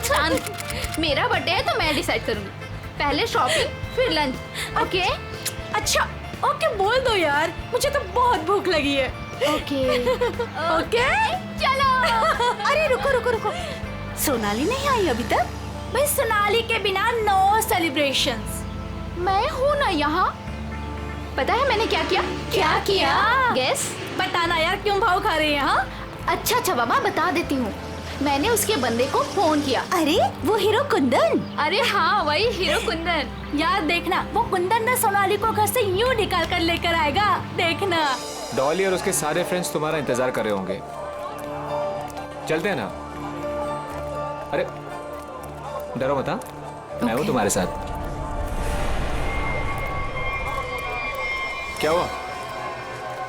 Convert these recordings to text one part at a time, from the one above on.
शांत। मेरा बर्थडे है तो मैं डिसाइड करूंगी। पहले शॉपिंग फिर लंच, ओके? अच्छा ओके बोल दो यार, मुझे तो बहुत भूख लगी है। ओके ओके चलो। अरे रुको रुको रुको, सोनाली नहीं आई अभी तक? भाई सोनाली के बिना नो सेलिब्रेशंस। मैं हूँ ना यहाँ। पता है मैंने क्या किया? क्या किया? गेस। बताना यार, क्यों भाव खा रहे हैं? हाँ अच्छा अच्छा बाबा बता देती हूँ। मैंने उसके बंदे को फोन किया। अरे वो हीरो कुंदन। अरे हाँ वही हीरो कुंदन। यार देखना, वो कुंदन ना सोनाली को घर से यूं निकाल कर लेकर आएगा, देखना। डॉली और उसके सारे फ्रेंड्स तुम्हारा इंतजार कर रहे होंगे। चलते हैं ना? अरे डरो मत, मैं हूँ तुम्हारे साथ। क्या हुआ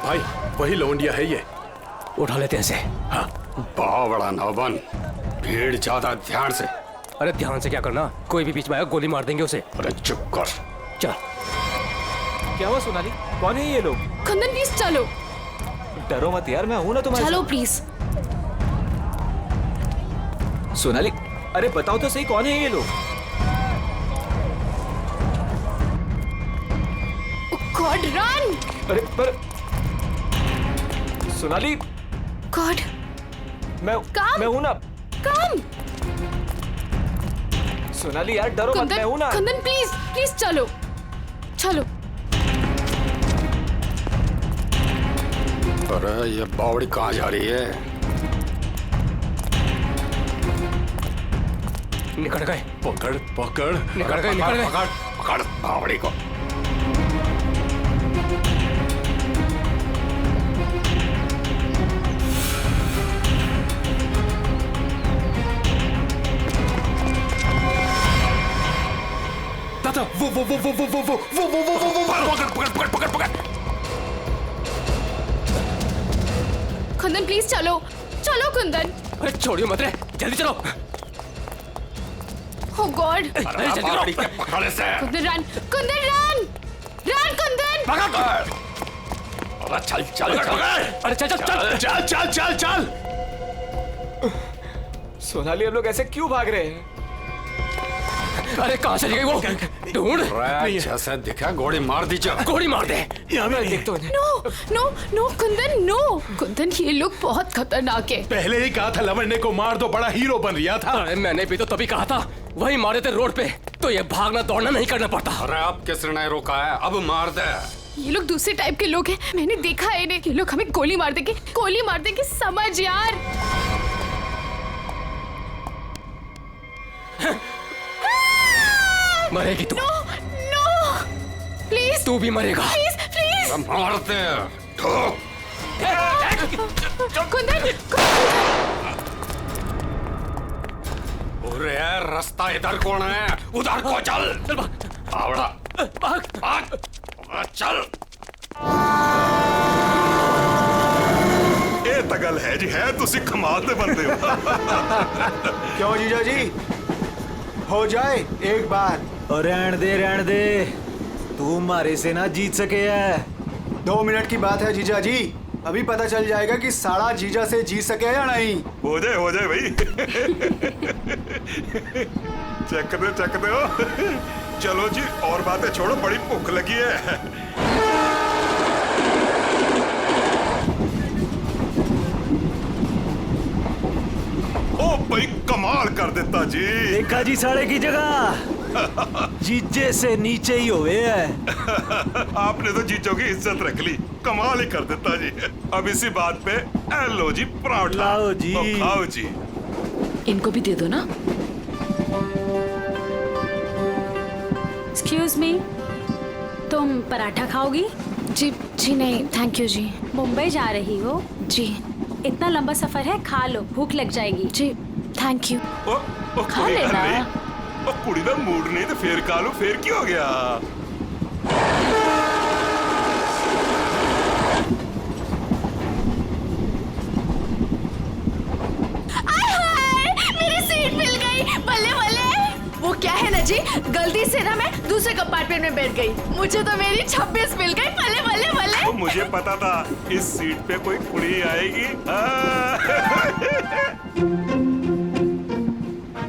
भाई? वही लौंडिया है ये। उठा लेते हैं इसे। हाँ, बावड़ा ना बन, भीड़ ज्यादा, ध्यान से। अरे ध्यान से क्या करना, कोई भी बीच में आया गोली मार देंगे उसे। अरे चुप कर। चल। क्या हुआ सोनाली, कौन है ये लोग? कुंदन प्लीज चलो। डरो मत यार, मैं हूं ना तुम्हारे चलो साथ। प्लीज। सोनाली अरे बताओ तो सही, कौन है ये लोग? God run. अरे पर सोनाली, गॉड मैं हूं ना। कम। सोनाली यार डरो मत, मैं हूं ना। कुंदन प्लीज प्लीज चलो चलो। अरे ये बावड़ी कहाँ जा रही है? निकल गए। पकड़ पकड़, निकल गए, निकल गए। पकड़ पकड़ बावड़ी को। दादा वो पकड़ पकड़ पकड़ पकड़। कुंदन प्लीज चलो चलो कुंदन। अरे छोड़ियो मत रे, जल्दी चलो। ओ गॉड। अरे जल्दी बावड़ी के पकड़ से। Kundan run, Kundan run, run Kundan. पकड़। अरे चल चल चल। अरे चल चल चल चल चल चल चल। सोनाली हम लोग ऐसे क्यों भाग रहे हैं? अरे कहाँ चली गई वो? ढूंढ। जैसे दिखा गोली मार दी, चल गोली मार दे। मैं देखता हूँ। No no no Kundan no. Kundan ये लोग बहुत खतरनाक है। पहले ही कहा था लवंडे को मार दो, बड़ा हीरो बन रहा था। अरे मैंने भी तो तभी कहा था, वही मारे थे रोड पे, तो ये भागना दौड़ना नहीं करना पड़ता। अरे अब किसने नहीं रोका है? अब मार दे। ये लोग दूसरे टाइप के लोग हैं, मैंने देखा है इन्हें। ये लोग हमें गोली मार देंगे, समझ यार। मरेगी तू। नो नो प्लीज, तू भी मरेगा। Please please. मार दे। ठोक। कुंदन अरे रास्ता इधर कौन है? उधर को चल। चल भाग। आवड़ा भाग। भाग। चल। ਇਹ ਤਾਂ ਗੱਲ ਹੈ ਜੀ, ਹੈ ਤੁਸੀਂ ਕਮਾਲ ਦੇ ਬੰਦੇ ਹੋ। क्यों जीजा जी, हो जाए एक बार। और रहन दे, तू मारे से ना जीत सके है। 2 मिनट की बात है जीजा जी, अभी पता चल जाएगा कि साला जीजा से जीत सके या नहीं। हो जाए भाई। चक दे हो। चलो जी और बातें छोड़ो, बड़ी भूख लगी है। ओ भाई कमाल कर देता जी। देखा जी साले की जगह जीजे से नीचे ही हुए है। आपने तो जीजों की इज्जत रख ली, कमाल ही कर देता जी। अब इसी बात पे लो जी पराठा। लाओ जी। तो खाओ जी। इनको भी दे दो ना। एक्सक्यूज मी, तुम पराठा खाओगी? जी जी नहीं थैंक यू जी। मुंबई जा रही हो? जी इतना लंबा सफर है, खा लो, भूख लग जाएगी। जी थैंक यू। ओ खा लेना। ओ कुड़ी दा मूड नहीं तो फिर खा लो, फिर क्या हो गया? मेरी सीट मिल गई, बल्ले बल्ले। वो क्या है ना जी, गलती से ना मैं दूसरे कंपार्टमेंट में बैठ गई, मुझे तो मेरी 26 मिल गई। बल्ले बल्ले बल्ले। तो मुझे पता था इस सीट पे कोई कुड़ी आएगी।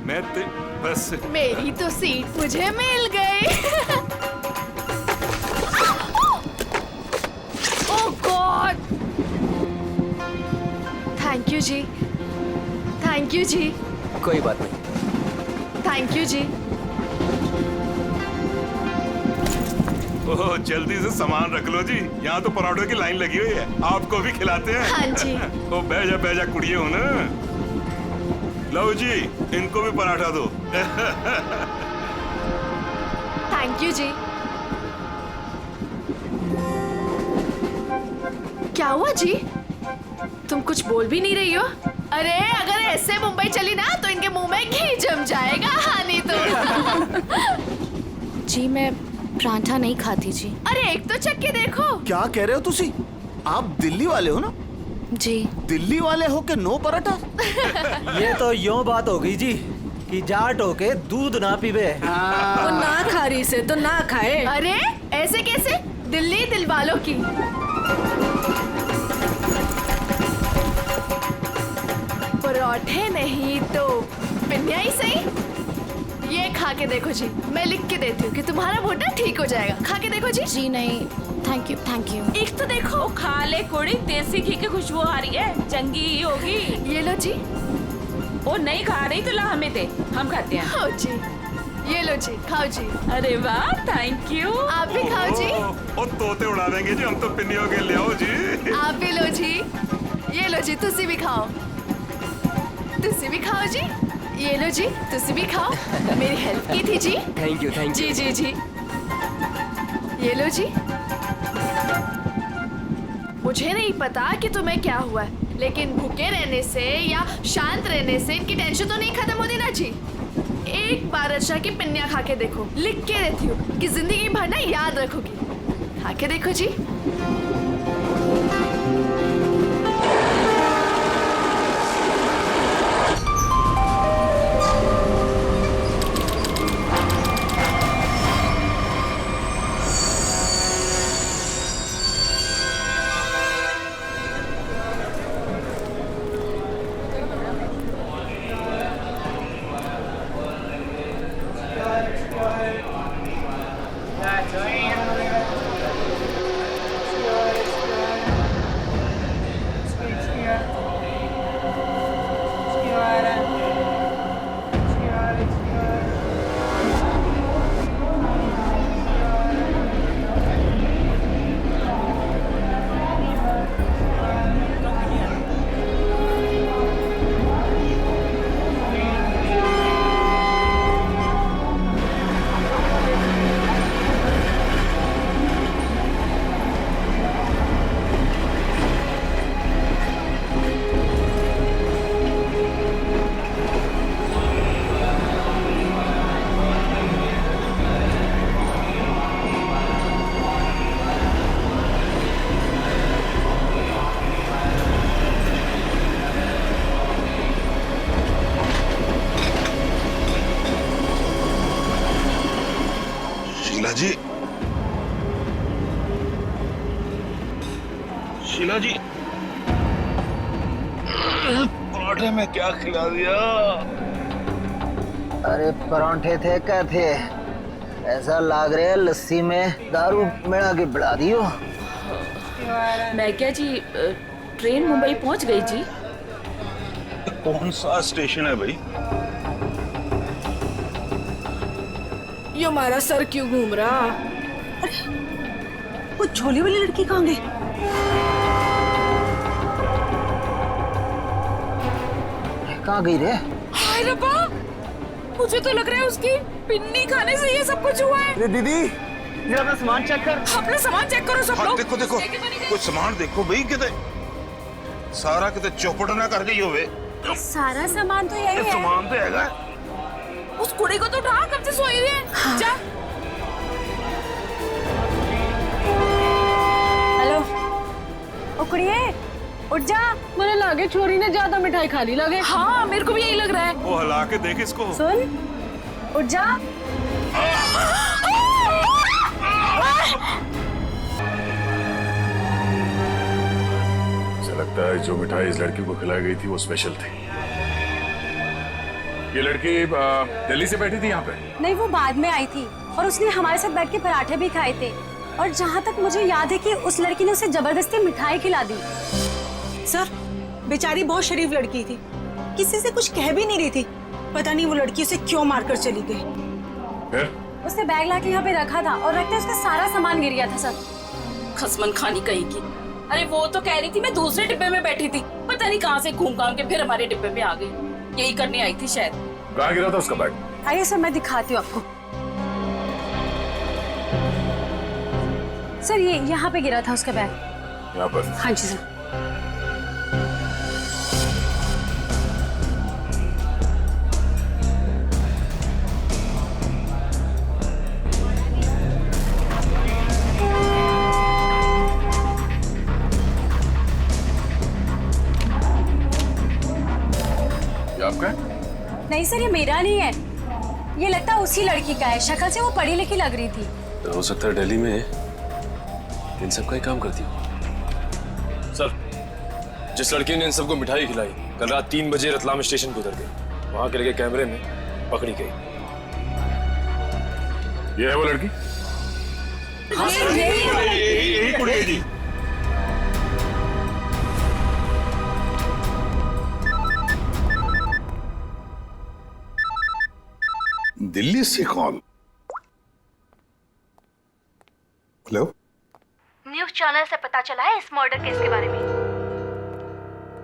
मैं होते बस। मेरी तो सीट मुझे मिल गई। Oh God, thank you ji, thank you ji, कोई बात नहीं। थैंक यू जी। ओह जल्दी से सामान रख लो जी, यहाँ तो पराठों की लाइन लगी हुई है, आपको भी खिलाते हैं। हाँ जी। ओ बैजा कुड़िए हो ना। लो जी, इनको भी पराठा दो। थैंक यू जी। क्या हुआ जी, तुम कुछ बोल भी नहीं रही हो? अरे अगर ऐसे मुंबई चली ना तो इनके मुंह में घी जम जाएगा। हाँ नहीं तो। जी मैं पराठा नहीं खाती जी। अरे एक तो चख के देखो। क्या कह रहे हो तुसी? आप दिल्ली वाले हो ना? जी। दिल्ली वाले हो के नो पराठा? ये तो यूं बात हो गई जी कि जाट हो के दूध ना पीवे। वो ना खा रही से तो ना खाए। अरे ऐसे कैसे, दिल्ली दिल वालों की। पराठे नहीं तो पिन्या ही सही। ये खा के देखो जी, मैं लिख के देती हूँ कि तुम्हारा घुटना ठीक हो जाएगा। खा के देखो जी। जी नहीं, थैंक यू थैंक यू। एक तो देखो। खा ले कुड़ी, देसी घी की खुशबू आ रही है, चंगी ही होगी। ये लो जी। ओ नहीं खा रही तो ला हमें दे, हम खाते हैं। खाओ जी, ये लो जी, खाओ जी। अरे वाह, थैंक यू। आप भी खाओ जी। ओ तोते उड़ा देंगे जी, हम तो पिन्नियों के ले आओ जी। आप भी लो जी, ये लो जी, तुसी भी खाओ, तुसी भी खाओ जी। ये लो जी, तुसी भी खाओ, मेरी हेल्प की थी जी। थैंक यू जी जी जी। ये लो जी। मुझे नहीं पता कि तुम्हें क्या हुआ है, लेकिन भूखे रहने से या शांत रहने से इनकी टेंशन तो नहीं खत्म होती ना जी। एक बार अच्छा की पिन्निया खा के देखो, लिख के देती हूँ कि जिंदगी भर ना याद रखोगी। खा के देखो जी। शीला जी, पराठे में क्या खिला दिया? अरे परांठे थे क्या थे? ऐसा लाग रहा है लस्सी में दारू मिला के बढ़ा दियो। मैं क्या जी, ट्रेन मुंबई पहुंच गई जी। कौन सा स्टेशन है भाई? ये हमारा सर क्यों घूम रहा? अरे वो झोली वाली लड़की कहाँ गई? कहाँ गई रे? हाय रब्बा, मुझे तो लग रहा है उसकी पिन्नी खाने से ये सब कुछ हुआ है। अरे दीदी, जरा अपना सामान चेक कर। अपना सामान चेक करो सब लोग। देखो देखो, कुछ सामान देखो भाई, किते सारा किते चौपट ना कर गई होवे। सारा सामान तो यही है। सामान तो हैगा। उस कुड़ी को तो उठा, कब से सोई हुई है। हाँ। जा। हेलो, ओ कुड़िए, उठ जा। मुझे लगे छोरी ने ज्यादा मिठाई खा ली लगे। हाँ मेरे को भी यही लग रहा है। वो हिला के देख इसको। सुन, उठ जा। मुझे लगता है जो मिठाई इस लड़की को खिलाई गई थी वो स्पेशल थी। ये लड़की दिल्ली से बैठी थी यहाँ पे? नहीं, वो बाद में आई थी और उसने हमारे साथ बैठ के पराठे भी खाए थे। और जहाँ तक मुझे याद है कि उस लड़की ने उसे जबरदस्ती मिठाई खिला दी। सर, बेचारी बहुत शरीफ लड़की थी, किसी से कुछ कह भी नहीं रही थी। पता नहीं वो लड़की उसे क्यों मारकर चली गई। फिर? उसने बैग लाके यहाँ पे रखा था और रखते उसका सारा सामान गिर गया था सर। खसमन खानी कहीं की। अरे वो तो कह रही थी मैं दूसरे डिब्बे में बैठी थी, पता नहीं कहाँ से घूम घाम के फिर हमारे डिब्बे में आ गई। यही करने आई थी शायद। कहाँ गिरा था उसका बैग? आइए सर, मैं दिखाती हूँ आपको। सर, ये यहाँ पे गिरा था उसका बैग। यहाँ पर? हाँ जी सर। ये आपका है? नहीं सर, ये मेरा नहीं है, ये लगता है उसी लड़की का है। शक्ल से वो पढ़ी लिखी लग रही थी। हो सकता है दिल्ली में इन सब का ही काम करती हो। सर, जिस लड़की ने इन सबको मिठाई खिलाई कल रात 3 बजे रतलाम स्टेशन पे उतर गई, वहां के लगे कैमरे में पकड़ी गई। ये है वो लड़की? यही कुड़ी है जी। दिल्ली से कॉल। हेलो, न्यूज़ चैनल से पता चला है इस मर्डर केस के बारे में।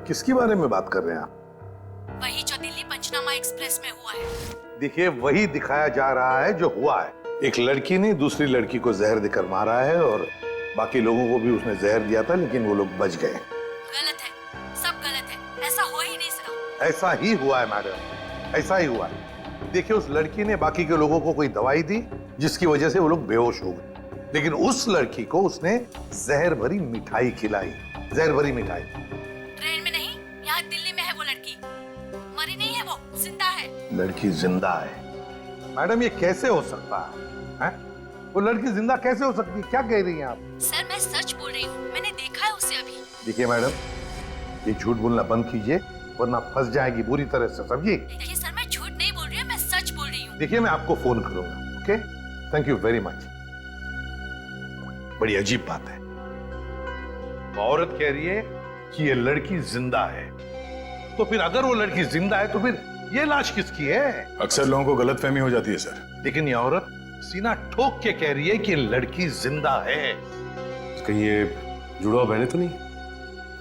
किसके बारे में बात कर रहे हैं आप? वही जो दिल्ली पंचनामा एक्सप्रेस में हुआ है। देखिए, वही दिखाया जा रहा है जो हुआ है। एक लड़की ने दूसरी लड़की को जहर देकर मारा है और बाकी लोगों को भी उसने जहर दिया था, लेकिन वो लोग बच गए। गलत है, सब गलत है, ऐसा हो ही नहीं सकता। ऐसा ही हुआ है मैडम, ऐसा ही हुआ है। देखिए, उस लड़की ने बाकी के लोगों को कोई दवाई दी जिसकी वजह से वो लोग बेहोश हो गए, लेकिन उस लड़की को उसने जहर भरी मिठाई खिलाई। जहर भरी मिठाई। ट्रेन में नहीं, यहाँ दिल्ली में है वो लड़की। मरी नहीं है, वो जिंदा है। लड़की जिंदा है? मैडम, ये कैसे हो सकता है? वो लड़की जिंदा कैसे हो सकती है? क्या कह रही हैं आप? सर, मैं सच बोल रही हूँ, मैंने देखा है उसे अभी। देखिए मैडम, ये झूठ बोलना बंद कीजिए वरना फंस जाएगी बुरी तरह से, समझिए? देखिए सर, मैं झूठ नहीं बोल रही हूँ, मैं सच बोल रही हूँ। देखिए, मैं आपको फोन करूंगा। Okay, thank you very much. बड़ी अजीब बात है, औरत कह रही है कि ये लड़की जिंदा है, तो फिर अगर वो लड़की जिंदा है तो फिर ये लाश किसकी है? अक्सर लोगों को गलतफहमी हो जाती है सर। लेकिन ये औरत सीना ठोक के कह रही है कि लड़की जिंदा है। कहीं ये जुड़वा बहने तो नहीं?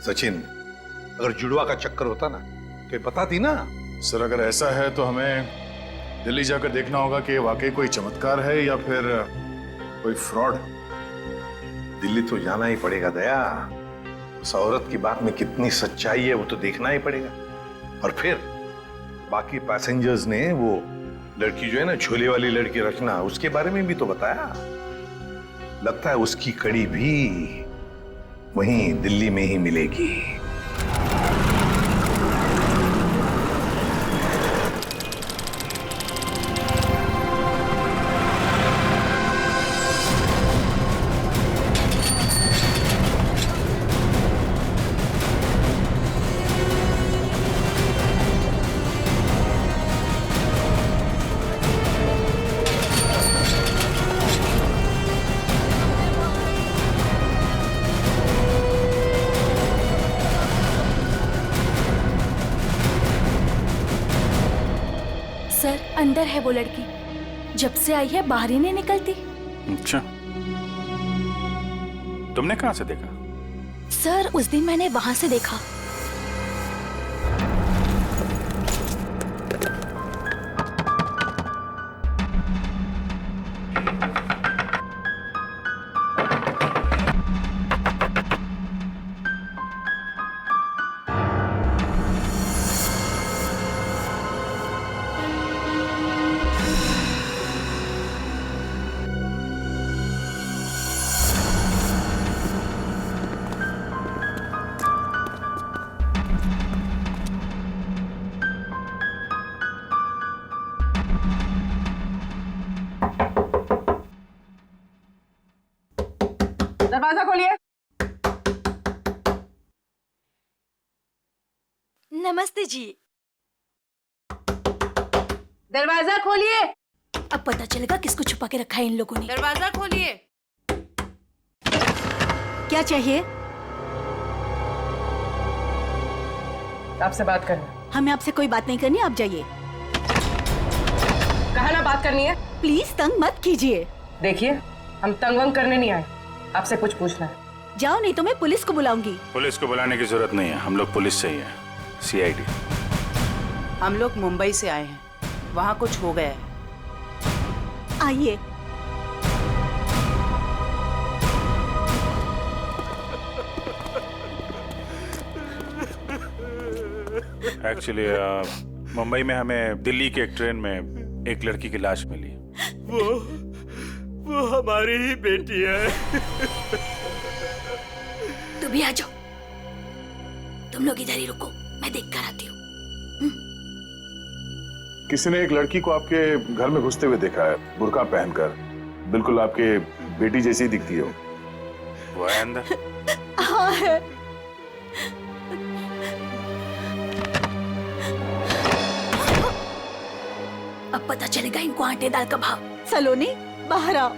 सचिन, अगर जुड़वा का चक्कर होता ना तो ये बताती ना। सर, अगर ऐसा है तो हमें दिल्ली जाकर देखना होगा कि वाकई कोई चमत्कार है या फिर कोई फ्रॉड। दिल्ली तो जाना ही पड़ेगा दया। उस औरत की बात में कितनी सच्चाई है वो तो देखना ही पड़ेगा। और फिर बाकी पैसेंजर्स ने वो लड़की जो है ना, झोले वाली लड़की रचना, उसके बारे में भी तो बताया। लगता है उसकी कड़ी भी वहीं दिल्ली में ही मिलेगी। सर, अंदर है वो लड़की, जब से आई है बाहर ही नहीं निकलती। अच्छा, तुमने कहां से देखा? सर, उस दिन मैंने वहां से देखा। दरवाजा खोलिए। नमस्ते जी। दरवाजा खोलिए। अब पता चलेगा किसको छुपा के रखा है इन लोगों ने। दरवाजा खोलिए। क्या चाहिए? आपसे बात करना। हमें आपसे कोई बात नहीं करनी, आप जाइए। कहा ना बात करनी है। प्लीज तंग मत कीजिए। देखिए, हम तंग वंग करने नहीं आए, आपसे कुछ पूछना है। जाओ, नहीं तो मैं पुलिस को बुलाऊंगी। पुलिस को बुलाने की जरूरत नहीं है, हम लोग पुलिस से ही हैं, CID। हम लोग मुंबई से आए हैं, वहाँ कुछ हो गया है। आइए। एक्चुअली मुंबई में हमें दिल्ली के एक ट्रेन में एक लड़की की लाश मिली। वो हमारी ही बेटी है। तुम भी आ जाओ। तुम लोग इधर ही रुको, मैं देख कर आती हूँ। किसी ने एक लड़की को आपके घर में घुसते हुए देखा है, बुर्का पहनकर, बिल्कुल आपके बेटी जैसी दिखती है वो है अंदर? हाँ है। अब पता चलेगा इनको आटे दाल का भाव। सलोनी, बाहर आओ।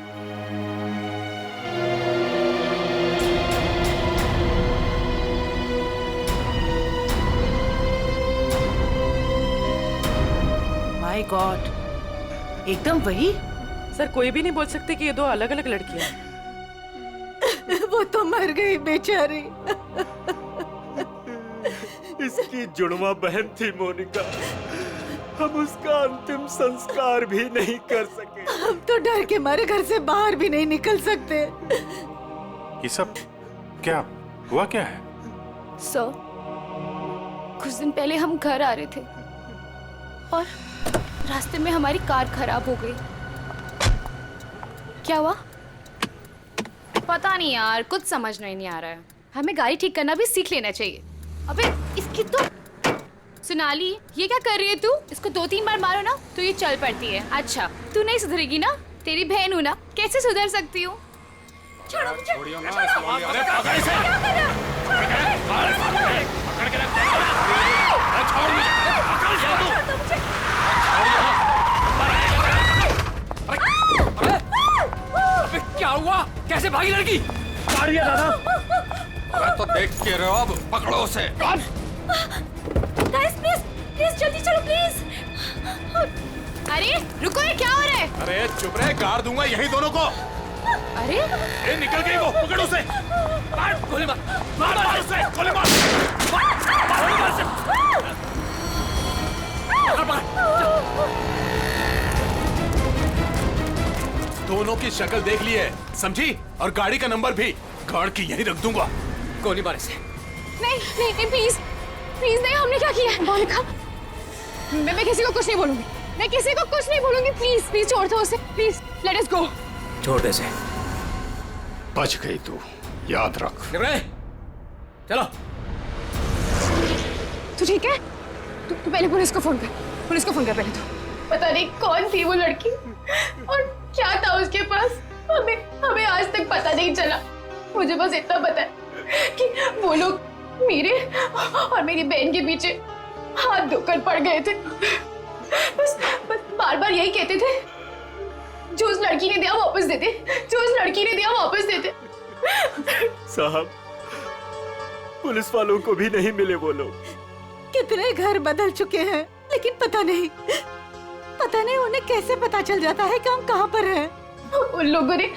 माय गॉड, एकदम वही। सर, कोई भी नहीं बोल सकते कि ये दो अलग अलग लड़कियां हैं। वो तो मर गई बेचारी। इसकी जुड़वा बहन थी मोनिका। हम उसका अंतिम संस्कार भी नहीं कर सके। हम तो डर के मारे घर से बाहर भी नहीं निकल सकते। ये सब क्या हुआ, क्या है? सर, कुछ दिन पहले हम घर आ रहे थे और रास्ते में हमारी कार खराब हो गई। क्या हुआ? पता नहीं यार, कुछ समझ नहीं आ रहा है। हमें गाड़ी ठीक करना भी सीख लेना चाहिए। अबे इसकी तो सोनाली, ये क्या कर रही है तू? इसको 2-3 बार मारो ना तो ये चल पड़ती है। अच्छा, तू नहीं सुधरेगी ना? तेरी बहन हूँ ना, कैसे सुधर सकती हूँ? छोड़ो मुझे। क्या हुआ? कैसे भागी लड़की? मारिए दादा। मैं तो देख के रहो, अब पकड़ो उसे। गाइस, प्लीज प्लीज जल्दी चलो प्लीज। अरे रुको, ये क्या हो रहा है? अरे चुप रहे, गाड़ दूंगा यही दोनों को। अरे ए, निकल गई वो, पकड़ उसे। मार, गोली मार, मार उसे, गोली मार। दोनों की शक्ल देख ली है, समझी? और गाड़ी का नंबर भी गाड़ के यहीं रख दूंगा। गोली मार इसे। नहीं नहीं प्लीज प्लीज नहीं, हमने क्या किया है? मोनिका, मैं किसी को कुछ नहीं बोलूंगी। मैं किसी को कुछ नहीं बोलूंगी। प्लीज प्लीज छोड़ दो उसे, प्लीज लेट अस गो। छोड़ दे इसे। बच गई तू, याद रख। चलो। तू ठीक है? तू पहले पुलिस को फोन कर। पुलिस को फोन कर पहले। तो पता नहीं कौन थी वो लड़की और क्या था उसके पास। हमें आज तक पता नहीं चला। मुझे बस इतना पता है कि वो लोग मेरे और मेरी बहन के पीछे हाथ धोकर पड़ गए थे। बस बार बार यही कहते थे, जो उस लड़की ने दिया वापस दे दे, जो उस लड़की ने दिया वापस दे दे। साहब, पुलिस वालों को भी नहीं मिले वो लोग। कितने घर बदल चुके हैं, लेकिन पता नहीं उन्हें कैसे पता चल जाता है कि हम कहाँ पर हैं। उन लोगों ने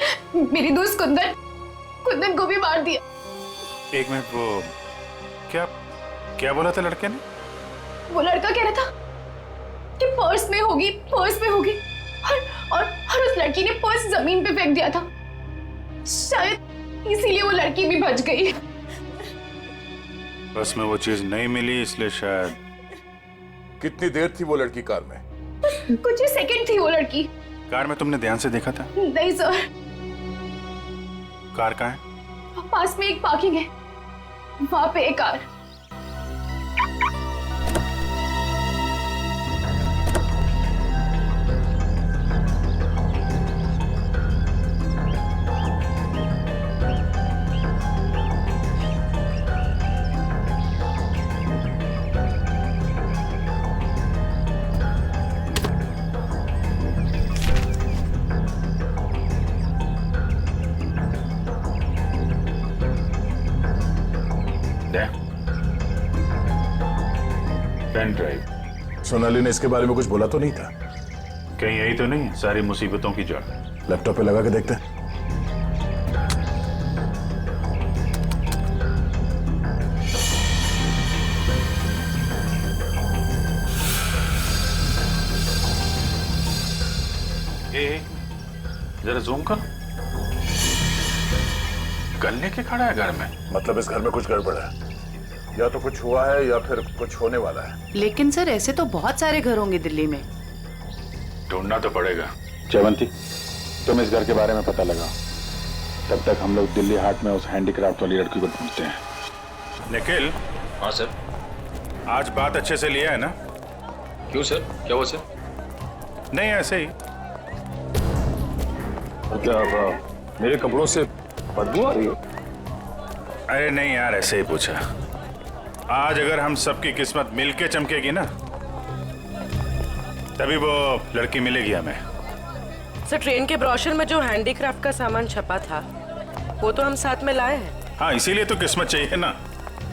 मेरी दोस्त कुंदन को भी मार दिया। एक मिनट, वो क्या बोला था लड़के ने? वो लड़का कह रहा था कि पर्स में होगी और उस लड़की ने पर्स जमीन पे फेंक दिया था। शायद इसीलिए वो लड़की भी बच गई। बस में वो चीज नहीं मिली, इसलिए शायद। कितनी देर थी वो लड़की कार में? कुछ ही सेकंड थी वो लड़की। कार में तुमने ध्यान से देखा था? नहीं सर। कार कहाँ है? पास में एक पार्किंग है, वहां पे एक कार। Pen drive. सोनाली ने इसके बारे में कुछ बोला तो नहीं था? कहीं यही तो नहीं सारी मुसीबतों की जड़? लैपटॉप पे लगा के देखते हैं। जरा जूम कर। गन लेके खड़ा है घर में? मतलब इस घर में कुछ गड़बड़ है, या तो कुछ हुआ है या फिर कुछ होने वाला है। लेकिन सर ऐसे तो बहुत सारे घर होंगे दिल्ली में। ढूंढना तो पड़ेगा। जयवंती, तुम इस घर के बारे में पता लगाओ, तब तक हम लोग दिल्ली हाट में उस हैंडीक्राफ्ट वाली लड़की को ढूंढते हैं। निखिल। हाँ सर। आज बात अच्छे से लिया है ना? क्यों सर, क्या हुआ सर? नहीं ऐसे ही। क्या मेरे कपड़ों से बदबू आ रही है? अरे नहीं यार, ऐसे ही पूछा। आज अगर हम सबकी किस्मत मिलके चमकेगी ना, तभी वो लड़की मिलेगी हमें। सर ट्रेन के ब्रोशर में जो हैंडीक्राफ्ट का सामान छपा था वो तो हम साथ में लाए हैं। हाँ, इसीलिए तो किस्मत चाहिए ना।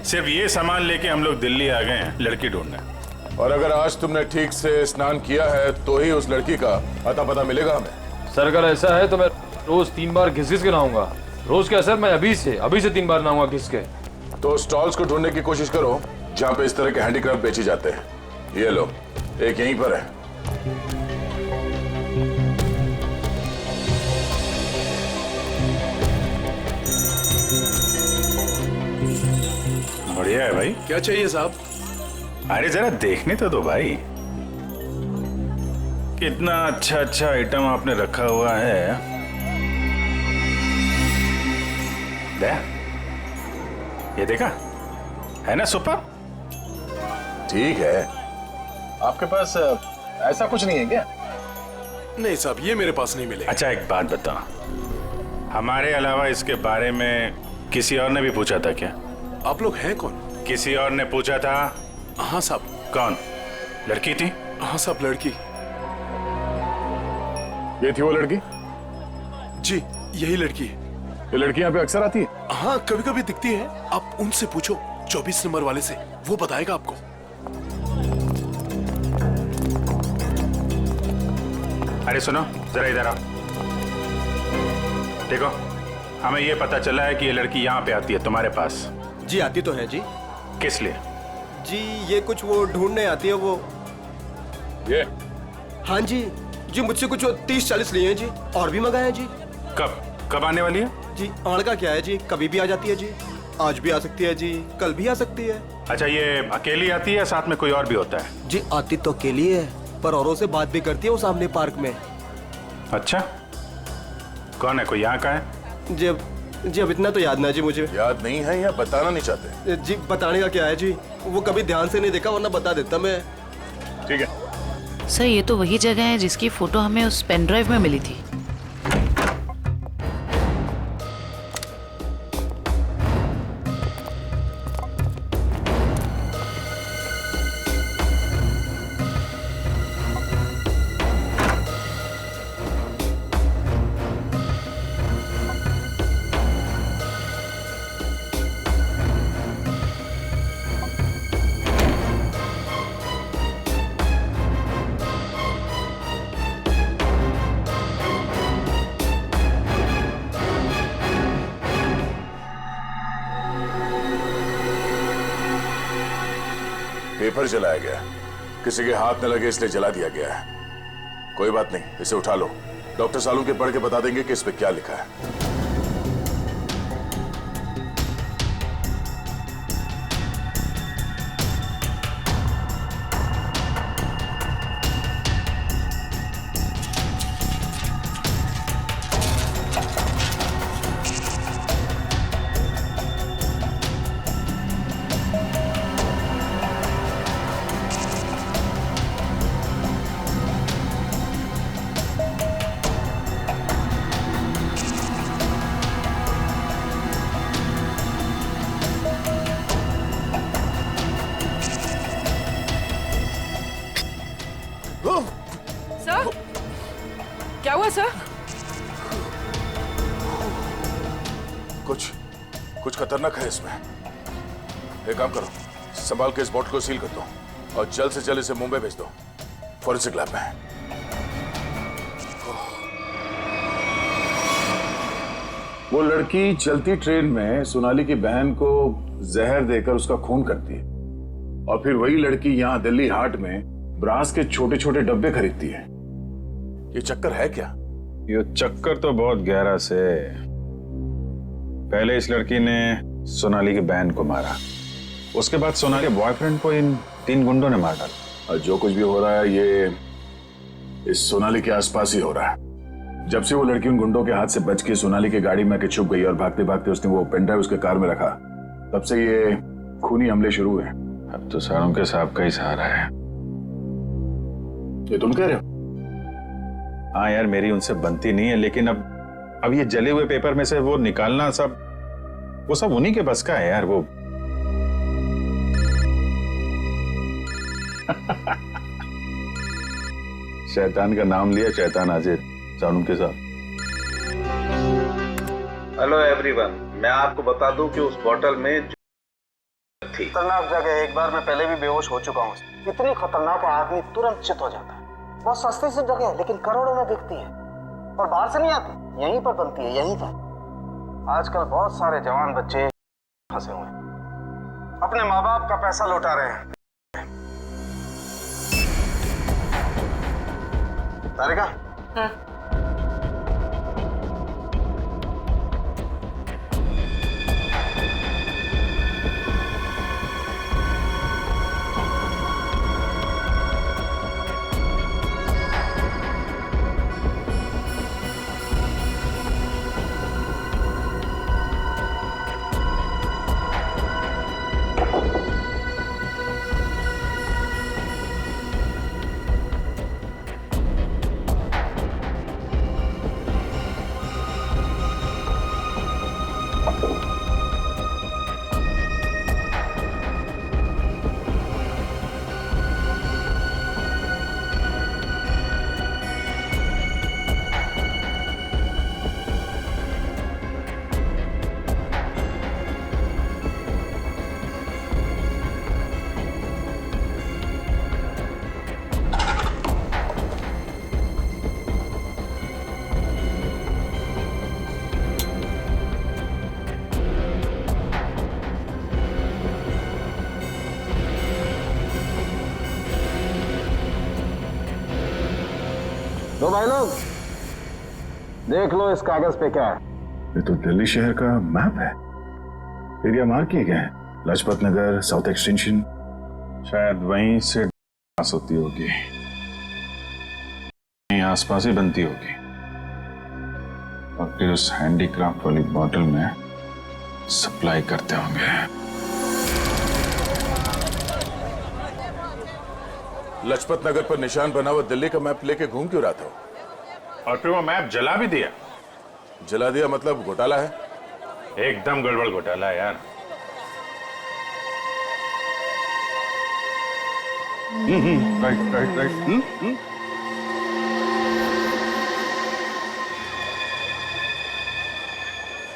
सिर्फ ये सामान लेके हम लोग दिल्ली आ गए हैं लड़की ढूंढने। और अगर आज तुमने ठीक से स्नान किया है तो ही उस लड़की का अता पता मिलेगा हमें। सर अगर ऐसा है तो मैं रोज 3 बार घिस के नहाऊंगा। रोज क्या सर, मैं अभी से 3 बार नहाऊंगा घिस के। तो स्टॉल्स को ढूंढने की कोशिश करो जहाँ पे इस तरह के हैंडीक्राफ्ट बेचे जाते हैं। ये लो, एक यहीं पर है। बढ़िया है भाई। क्या चाहिए साहब? अरे जरा देखने तो दो भाई, कितना अच्छा अच्छा आइटम आपने रखा हुआ है। दे, ये देखा है ना सुपर? ठीक है। आपके पास ऐसा कुछ नहीं है क्या? नहीं साहब, ये मेरे पास नहीं मिलेगा। अच्छा एक बात बताओ, हमारे अलावा इसके बारे में किसी और ने भी पूछा था क्या? आप लोग हैं कौन? किसी और ने पूछा था? हाँ साहब। कौन? लड़की थी? हाँ साहब, लड़की। ये थी वो लड़की? जी यही लड़की है। ये लड़की यहाँ पे अक्सर आती है? हाँ कभी कभी दिखती है। आप उनसे पूछो 24 नंबर वाले से, वो बताएगा आपको। अरे सुनो जरा इधर आओ। देखो, हमें ये पता चला है कि ये लड़की यहाँ पे आती है तुम्हारे पास। जी आती तो है जी। किस लिए? जी ये कुछ वो ढूंढने आती है वो। ये? हाँ जी जी, मुझसे कुछ 30-40 लिए हैं जी, और भी मंगाए हैं जी। कब आने वाली है? जी आड़ का क्या है जी, कभी भी आ जाती है जी। आज भी आ सकती है जी, कल भी आ सकती है। अच्छा, ये अकेली आती है, साथ में कोई और भी होता है? जी आती तो अकेली है, पर औरों से बात भी करती है वो सामने पार्क में। अच्छा, कौन है? कोई यहाँ का है? जी अब इतना तो याद ना जी मुझे। याद नहीं है या बताना नहीं चाहते? जी बताने का क्या है जी, वो कभी ध्यान से नहीं देखा, वरना बता देता मैं। ठीक है सर, ये तो वही जगह है जिसकी फोटो हमें उस पेन ड्राइव में मिली थी। पेपर जलाया गया, किसी के हाथ न लगे इसलिए जला दिया गया है। कोई बात नहीं, इसे उठा लो। डॉक्टर सालू के पढ़ के बता देंगे कि इस पे क्या लिखा है। सर क्या हुआ सर? कुछ खतरनाक है इसमें। एक काम करो, संभाल के इस बॉटल को सील कर दो और जल्द से जल्द इसे मुंबई भेज दो फॉरेंसिक लैब में। वो लड़की चलती ट्रेन में सोनाली की बहन को जहर देकर उसका खून करती है और फिर वही लड़की यहाँ दिल्ली हाट में ब्रास के छोटे छोटे डब्बे खरीदती है। ये चक्कर है क्या? ये चक्कर तो बहुत गहरा से। पहले इस लड़की ने सोनाली की बहन को मारा, उसके बाद सोनाली के बॉयफ्रेंड को इन 3 गुंडों ने मार डाला। और जो कुछ भी हो रहा है ये इस सोनाली के आसपास ही हो रहा है। जब से वो लड़की उन गुंडों के हाथ से बच के सोनाली की गाड़ी में आके छुप गई और भागते भागते उसने वो पेन ड्राइव उसके कार में रखा, तब से ये खूनी हमले शुरू हुए। अब तो सारों के साहब का ही सहारा है। ये तुम कह रहे हो? हाँ यार, मेरी उनसे बनती नहीं है, लेकिन अब ये जले हुए पेपर में से वो निकालना वो सब उन्हीं के बस का है यार। वो शैतान का नाम लिया, शैतान हाजिर। सानुम के साथ। हेलो एवरीवन, मैं आपको बता दूं कि उस बोतल में थी। खतरनाक जगह, एक बार मैं पहले भी बेहोश हो चुका हूँ। इतनी खतरनाक आदमी तुरंत चित हो जाता है। बहुत सस्ते से जगह है लेकिन करोड़ों में बिकती है और बाहर से नहीं आती, यहीं पर बनती है, यहीं पर। आजकल बहुत सारे जवान बच्चे फंसे हुए हैं, अपने माँ बाप का पैसा लौटा रहे हैं। तारिका, तो भाई लोग देख लो इस कागज पे क्या है। ये तो दिल्ली शहर का मैप है। एरिया मार्क किए गए हैं, लाजपत नगर, साउथ एक्सटेंशन। शायद वहीं से पास होती होगी, यहीं आसपास ही बनती होगी और फिर उस हैंडीक्राफ्ट वाली बॉटल में सप्लाई करते होंगे। लाजपत नगर पर निशान बना हुआ दिल्ली का मैप लेके घूम क्यों रहा था? और फिर वो मैप जला भी दिया। जला दिया मतलब घोटाला है? एकदम गड़बड़ घोटाला है यार। Right right right.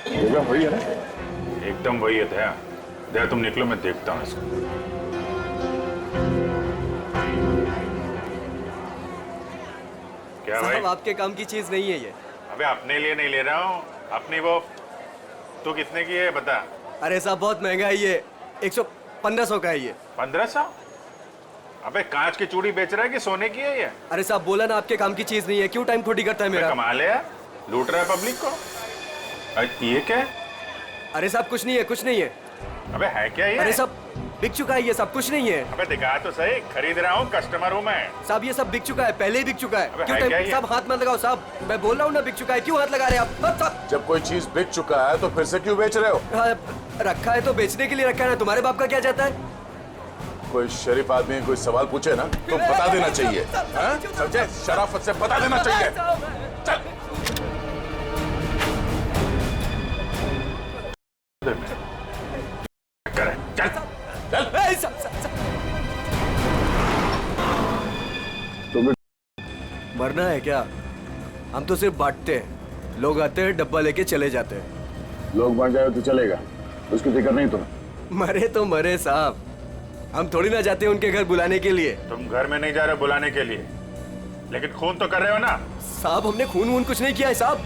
जगह वही है ना? एकदम वही है दया। दया तुम निकलो, मैं देखता हूँ इसको। क्या भाई? साहब आपके काम की चीज नहीं है ये। अबे अपने लिए नहीं ले रहा हूँ, अपनी वो। तू कितने की है बता? अरे साहब बहुत महंगा है ये, 1500 का है ये। 1500? अबे कांच की चूड़ी बेच रहा है कि सोने की है ये? अरे साहब बोला ना आपके काम की चीज नहीं है, क्यों टाइम खोटी करता है मेरा? कमाल है यार, लूट रहा है पब्लिक को। ये क्या है? अरे साहब कुछ नहीं है, कुछ नहीं है। अबे है क्या ये? अरे साहब बिक चुका है ये सब, कुछ नहीं है। अबे दिखा तो सही, खरीद रहा हूँ, कस्टमर हूँ मैं। साहब ये सब बिक चुका है, पहले ही बिक चुका है। अबे क्यों है क्या ये? साहब हाथ मत लगाओ साहब, मैं बोल रहा हूँ ना बिक चुका है, क्यों हाथ लगा रहे हैं आप? साहब जब कोई चीज बिक चुका है तो फिर से क्यों बेच रहे हो? रखा है तो बेचने के लिए रखा है ना, तुम्हारे बाप का क्या जाता है? कोई शरीफ आदमी कोई सवाल पूछे ना तो बता देना चाहिए, हाँ? समझे? शराफत से बता देना चाहिए। चल मरना है क्या? हम तो सिर्फ बांटते हैं, लोग आते हैं डब्बा लेके चले जाते हैं। लोग बांट जाए तो चलेगा, उसकी फिक्र नहीं तुम्हें। मरे तो मरे साहब, हम थोड़ी ना जाते उनके घर बुलाने के लिए। तुम घर में नहीं जा रहे बुलाने के लिए, लेकिन खून तो कर रहे हो ना। साहब हमने खून वून कुछ नहीं किया है साहब।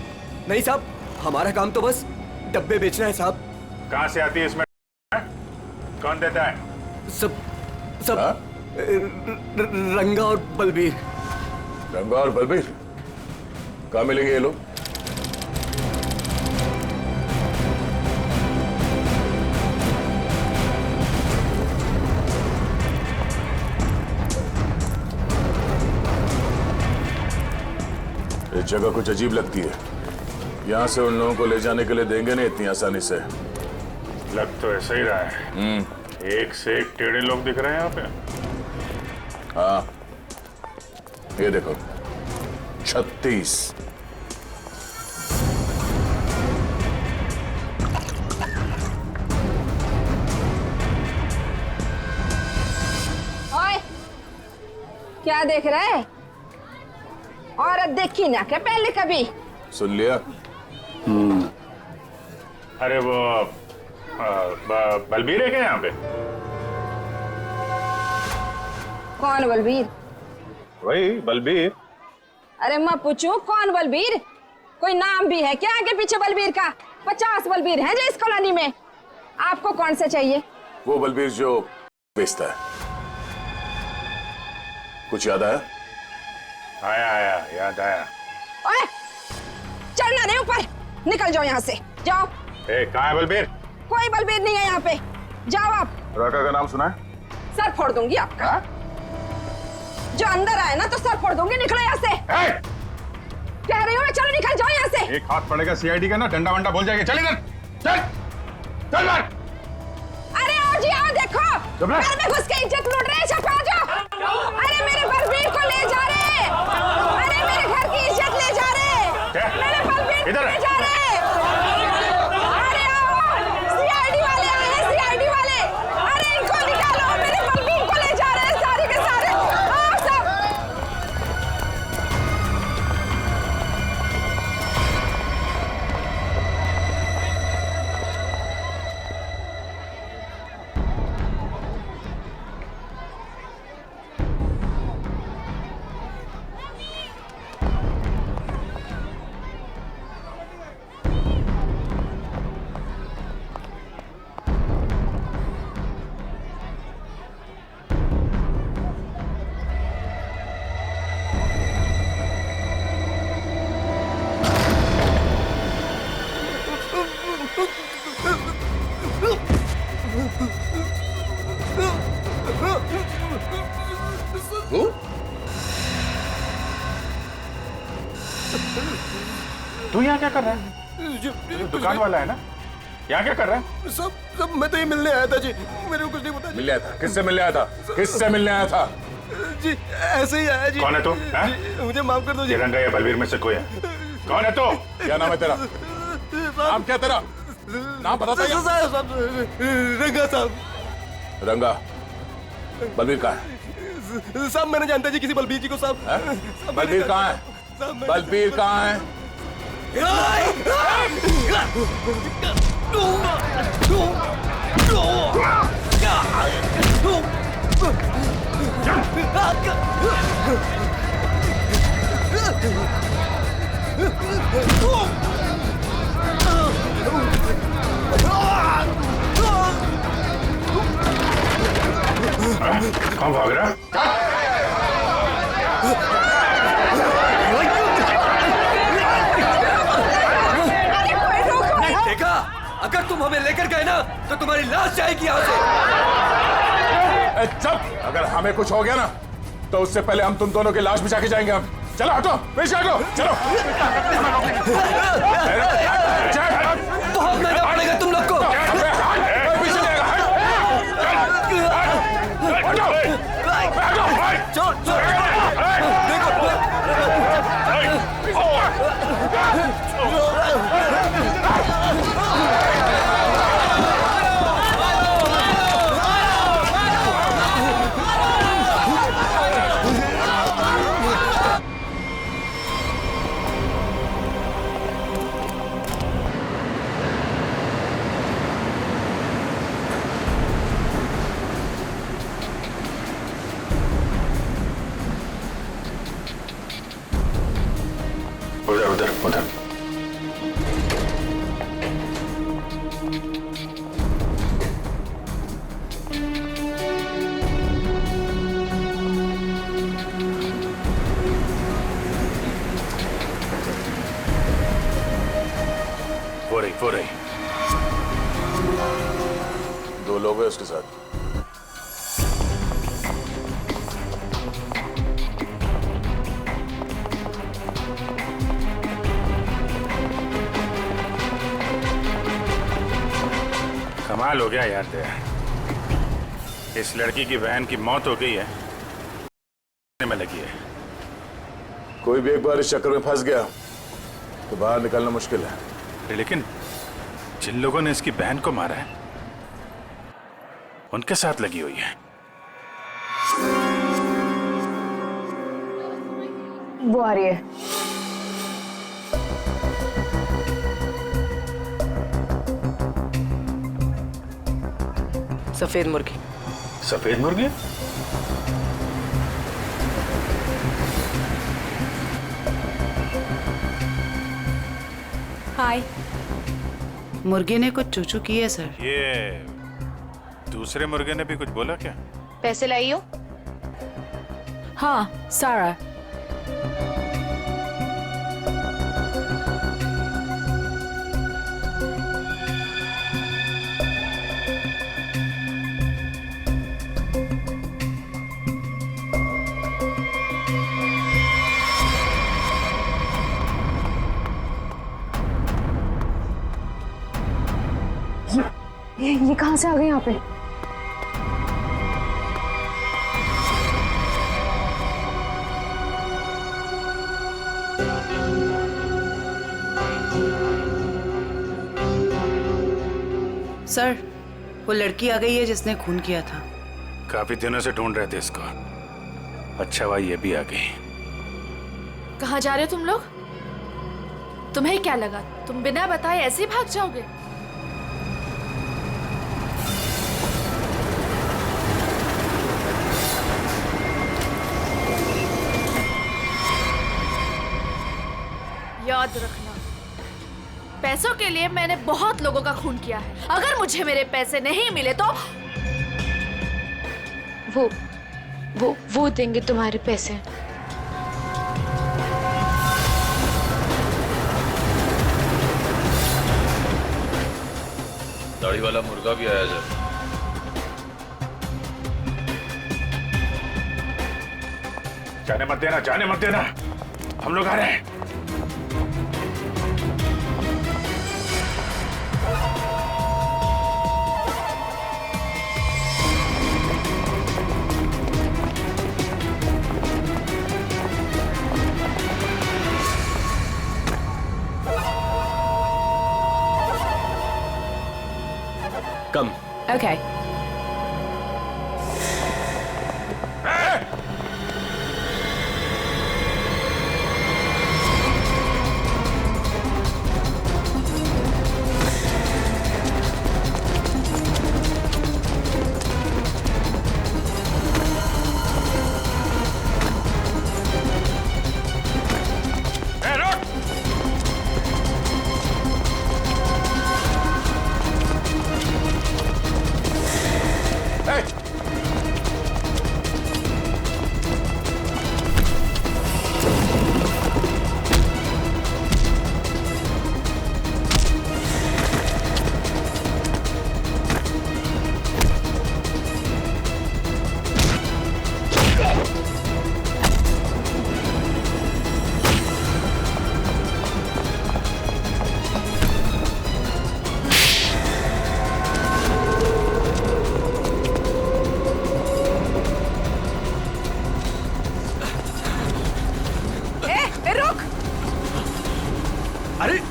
नहीं साहब, हमारा काम तो बस डब्बे बेचना है साहब। कहाँ से आती है इसमें? कौन देता है? सब रंगा और बलबीर। रंगा और बलबीर कहाँ मिलेंगे ये लोग? ये जगह कुछ अजीब लगती है। यहाँ से उन लोगों को ले जाने के लिए देंगे नहीं इतनी आसानी से। लग तो ऐसा ही रहा है। एक से एक टेढ़े लोग दिख रहे हैं यहाँ पे। हाँ, ये देखो 36। ओए, क्या देख रहा है? औरत देखी ना क्या पहले कभी? सुन लिया? अरे वो बलबीर है क्या यहाँ पे? कौन बलबीर? वही बलबीर। अरे मैं पूछूं कौन बलबीर? कोई नाम भी है क्या आगे पीछे बलबीर का? 50 बलबीर हैं जो इस कॉलोनी में। आपको कौन सा चाहिए? वो बलबीर जो बेचता है। कुछ याद आया? आया याद आया। ओए, चढ़ना नहीं ऊपर, निकल जाओ यहाँ से, जाओ। कहाँ है बलबीर? कोई बलबीर नहीं है यहाँ पे, जाओ आप। राका का नाम सुना है? सर फोड़ दूंगी आपका। जो अंदर आए ना तो सर फोड़ दूंगी, निकलो यहाँ से। कह रही हूँ मैं, चलो निकल जाओ यहाँ से। एक हाथ पड़ेगा सीआईडी का ना, डंडा वंडा बोल जाएगा। चल इधर, चल मार। अरे आओ जी आओ, देखो घर में घुस के इज्जत लूट रहे, छपा जाओ। अरे मेरे बलबीर को ले जा रहे, अरे मेरे घर की इज्जत ले जा रहे, मेरे बलबीर को ले जा रहे। अरे आओ, सीआईडी वाले आए हैं, सीआईडी वाले। अरे इनको निकालो, मेरे बलबीर को ले जा रहे हैं सारे के सारे। आओ सब। तू यहाँ क्या कर रहा है? दुकान वाला है ना? यहाँ क्या कर रहा है? सब मैं तो ये मिलने आया था जी, मेरे को कुछ नहीं पता। मिलने आया था? किससे मिलने आया था? किससे मिलने आया था? जी ऐसे ही आया जी। कौन है तू? जी, मुझे माफ कर दो जी। रंगा या बलबीर में से कोई है? कौन है तू? क्या नाम है तेरा? नाम क्या तेरा? नाम बताता है? रंगा साहब। रंगा। बलबीर कहाँ है? साहब मैंने जानता जी किसी बलबीर जी को साहब। बलबीर कहाँ है? बलबीर कहाँ है? कौन भाग रहा? देखा, अगर तुम हमें लेकर गए ना तो तुम्हारी लाश जाएगी यहाँ से। चुप! अगर हमें कुछ हो गया ना तो उससे पहले हम तुम दोनों की लाश बिछा के जाएंगे। हम चलो हटो, पीछे हटो, चलो। बहुत महंगा पड़ेगा तुम लोग को। पीछे जाएगा। 2 लोग हैं उसके साथ। कमाल हो गया यार तेरा। इस लड़की की बहन की मौत हो गई है में लगी है। कोई भी एक बार इस चक्कर में फंस गया तो बाहर निकलना मुश्किल है। लेकिन जिन लोगों ने इसकी बहन को मारा है उनके साथ लगी हुई है। वो आ रही है। सफेद मुर्गी। सफेद मुर्गी? हाय। मुर्गे ने कुछ चूचू की है सर। ये दूसरे मुर्गे ने भी कुछ बोला क्या? पैसे लाई हो? हाँ, सारा। ये कहाँ से आ गए यहाँ पे? सर, वो लड़की आ गई है जिसने खून किया था। काफी दिनों से ढूंढ रहे थे इसको। अच्छा हुआ ये भी आ गई। कहाँ जा रहे हो तुम लोग? तुम्हें क्या लगा तुम बिना बताए ऐसे ही भाग जाओगे? याद रखना, पैसों के लिए मैंने बहुत लोगों का खून किया है। अगर मुझे मेरे पैसे नहीं मिले तो वो देंगे तुम्हारे पैसे। दाढ़ी वाला मुर्गा भी आया जब। जाने मत देना, जाने मत देना, हम लोग आ रहे हैं। कम। Okay.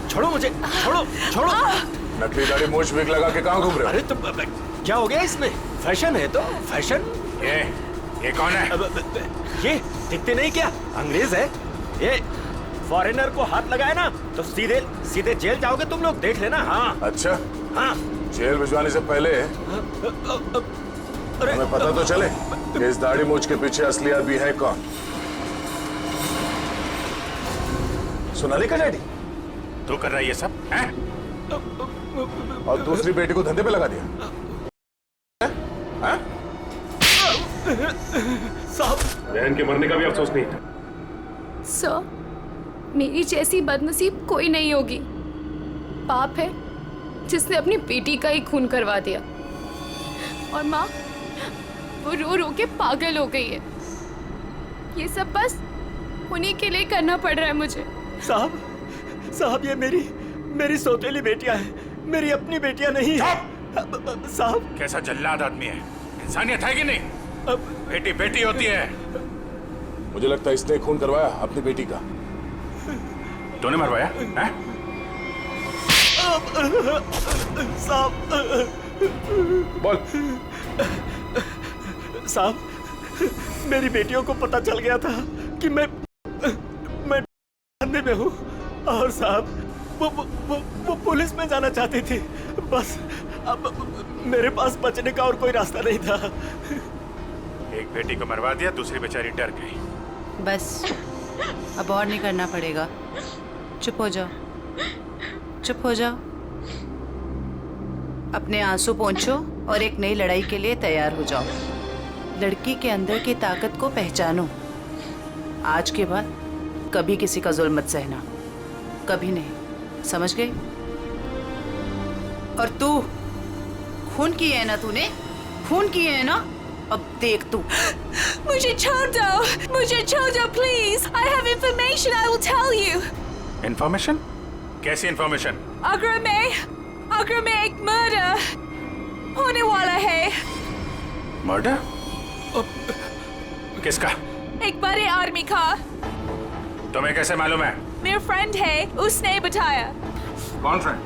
छोड़ो मुझे, छोड़ो छोड़ो। नकली दाढ़ी मूछ विग लगा के कहाँ घूम रहे हो? अरे तो क्या हो गया इसमें? फैशन है तो फैशन। ये कौन है? ये दिखते नहीं क्या? अंग्रेज है ये। फॉरेनर को हाथ लगाए ना तो सीधे सीधे जेल जाओगे तुम लोग, देख लेना। हाँ अच्छा, हाँ। जेल भिजवाने से पहले हमें पता तो चले कि इस दाढ़ी मूछ के पीछे असली आदमी है कौन। सोनाली का डैडी तू कर रहा है ये सब है? और दूसरी बेटी को धंधे पे लगा दिया। साहब, बहन के मरने का भी अफसोस नहीं था। सर, मेरी जैसी बदनसीब कोई नहीं होगी। पाप है जिसने अपनी बेटी का ही खून करवा दिया। और माँ वो रो रो के पागल हो गई है। ये सब बस उन्हीं के लिए करना पड़ रहा है मुझे। साहब ये मेरी सौतेली बेटियां हैं, मेरी अपनी बेटियां नहीं है। साहब कैसा जल्लाद आदमी है, इंसानियत है कि नहीं? बेटी बेटी होती है। मुझे लगता है इसने खून करवाया अपनी बेटी का। तूने मरवाया है? साहब बोल। साहब मेरी बेटियों को पता चल गया था कि मैं धंधे में हूँ, और साहब वो पुलिस में जाना चाहती थी। बस अब मेरे पास बचने का और कोई रास्ता नहीं था। एक बेटी को मरवा दिया, दूसरी बेचारी डर गई। बस अब और नहीं करना पड़ेगा। चुप हो जाओ, चुप हो जाओ। अपने आंसू पोंछो और एक नई लड़ाई के लिए तैयार हो जाओ। लड़की के अंदर की ताकत को पहचानो। आज के बाद कभी किसी का जुल्म मत सहना, कभी नहीं, समझ गई? और तू खून की है ना, तूने खून की है ना, अब देख तू। मुझे छोड़ दो please. I have information, I will tell you. Information? कैसी इंफॉर्मेशन? अगर मैं एक मर्डर होने वाला है। मर्डर? किसका? एक बड़े आदमी का। तुम्हें कैसे मालूम है? मेरा फ्रेंड है, उसने बताया। कौन फ्रेंड?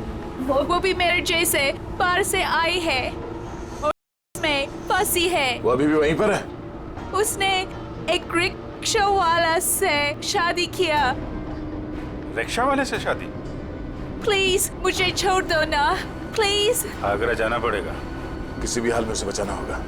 वो भी मेरे जैसे बाहर से आई है और उसमें फंसी है। वो अभी भी वहीं पर है? उसने एक रिक्शा वाला से शादी किया। रिक्शा वाले से शादी? प्लीज मुझे छोड़ दो ना, प्लीज। आगरा जाना पड़ेगा, किसी भी हाल में उसे बचाना होगा।